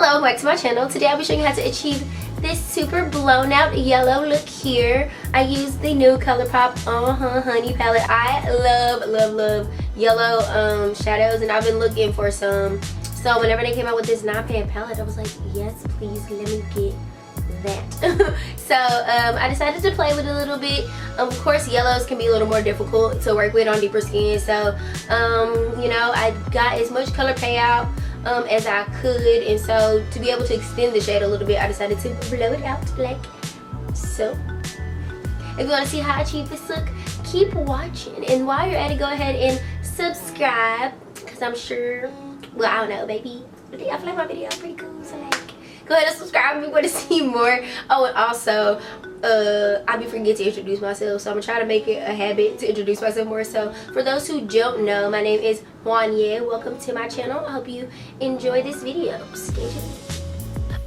Hello, welcome back to my channel. Today I'll be showing you how to achieve this super blown out yellow look here. I use the new ColourPop Honey palette. I love yellow shadows, and I've been looking for some. So whenever they came out with this 9-pan palette, I was like, yes, please let me get that. So I decided to play with it a little bit. Of course, yellows can be a little more difficult to work with on deeper skin. So you know, I got as much color payout as I could, and so to be able to extend the shade a little bit, I decided to blow it out like so. If you want to see how I achieve this look, keep watching, and while you're at it, go ahead and subscribe, because I'm sure, well, I don't know, maybe I feel like my video is pretty cool, so like, go ahead and subscribe if you want to see more. Oh, and also I be forgetting to introduce myself, so I'm gonna try to make it a habit to introduce myself more. So for those who don't know, my name is Wanya. Welcome to my channel. I hope you enjoy this video. Stay tuned.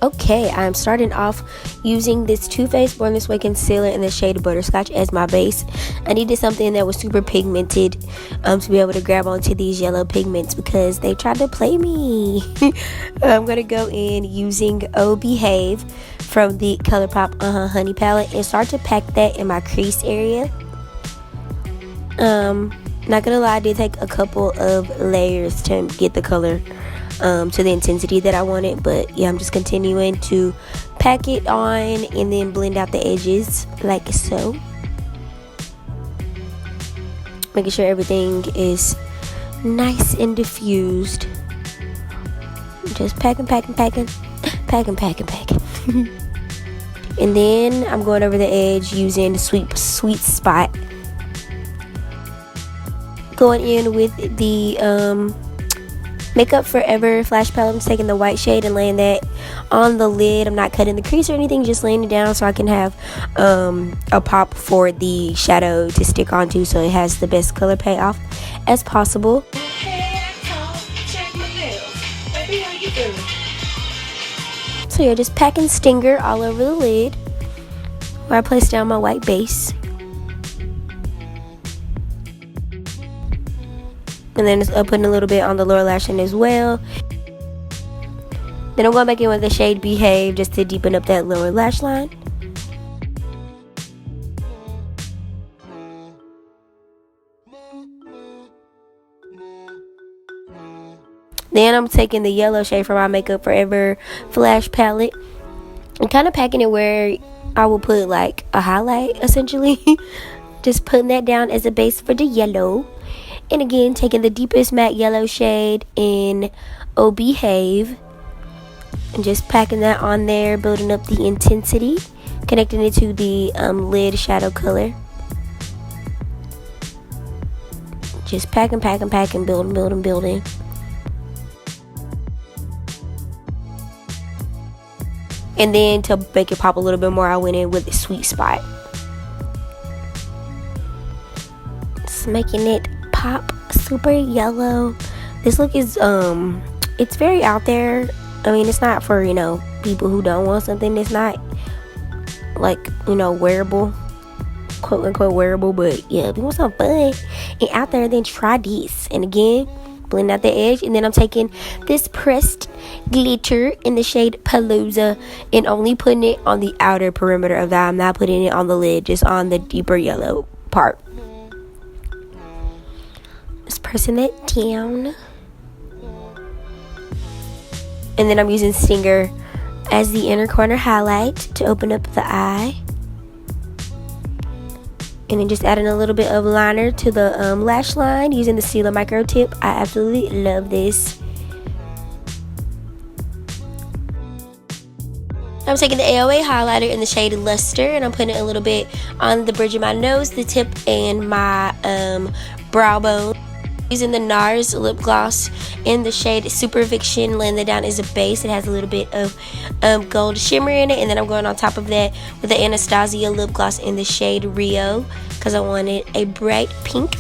Okay, I'm starting off using this Too Faced Born This Way concealer in the shade Butterscotch as my base. I needed something that was super pigmented to be able to grab onto these yellow pigments because they tried to play me. I'm going to go in using Oh Behave from the ColourPop Honey palette and start to pack that in my crease area. Not gonna lie, I did take a couple of layers to get the color to the intensity that I wanted, but yeah, I'm just continuing to pack it on and then blend out the edges like so, making sure everything is nice and diffused. Just packing. And then I'm going over the edge using Sweet Spot, going in with the Makeup Forever Flash Palette. I'm taking the white shade and laying that on the lid. I'm not cutting the crease or anything, just laying it down so I can have a pop for the shadow to stick onto, so it has the best color payoff as possible. So yeah, just packing Stinger all over the lid where I place down my white base. And then just putting a little bit on the lower lash line as well. Then I'm going back in with the shade Behave just to deepen up that lower lash line. Then I'm taking the yellow shade from my Makeup Forever Flash Palette and kind of packing it where I will put like a highlight essentially. Just putting that down as a base for the yellow. And again, taking the deepest matte yellow shade in Oh Behave and just packing that on there, building up the intensity, connecting it to the lid shadow color. Just packing, building. And then to make it pop a little bit more, I went in with the Sweet Spot. Just making it pop super yellow. This look is it's very out there. I mean, it's not for, you know, people who don't want something that's not like, you know, wearable, quote unquote wearable, but yeah, if you want something fun and out there, then try this. And again, blend out the edge. And then I'm taking this pressed glitter in the shade Palooza and only putting it on the outer perimeter of that. I'm not putting it on the lid, just on the deeper yellow part. Just pressing it down. And then I'm using Stinger as the inner corner highlight to open up the eye. And then just adding a little bit of liner to the lash line using the Stila Micro Tip. I absolutely love this. I'm taking the AOA highlighter in the shade Luster, and I'm putting it a little bit on the bridge of my nose, the tip, and my brow bone. Using the NARS lip gloss in the shade Superviction, laying that down as a base. It has a little bit of gold shimmer in it, and then I'm going on top of that with the Anastasia lip gloss in the shade Rio because I wanted a bright pink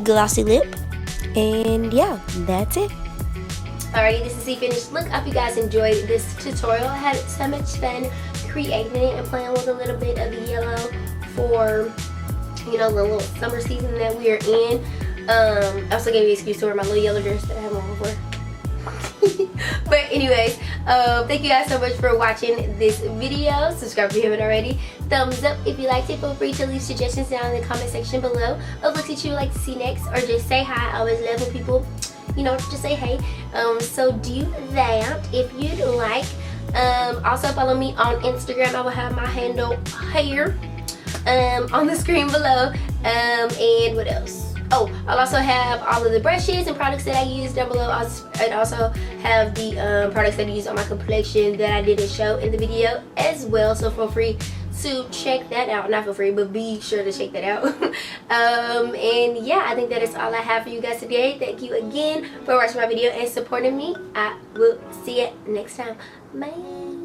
glossy lip. And yeah, that's it. Alrighty, this is the finished look. I hope you guys enjoyed this tutorial. I had so much fun creating it and playing with a little bit of the yellow for, you know, the little summer season that we are in. I also gave you an excuse to wear my little yellow dress that I have on before. But anyways, thank you guys so much for watching this video. Subscribe if you haven't already. Thumbs up if you liked it. Feel free to leave suggestions down in the comment section below of looks that you would like to see next, or just say hi. I always love when people, you know, just say hey. So do that if you'd like. Also follow me on Instagram. I will have my handle here on the screen below. And what else? Oh, I'll also have all of the brushes and products that I use down below. I'd also have the products that I use on my complexion that I didn't show in the video as well. So feel free to check that out. Not feel free, but be sure to check that out. And yeah, I think that is all I have for you guys today. Thank you again for watching my video and supporting me. I will see you next time. Bye.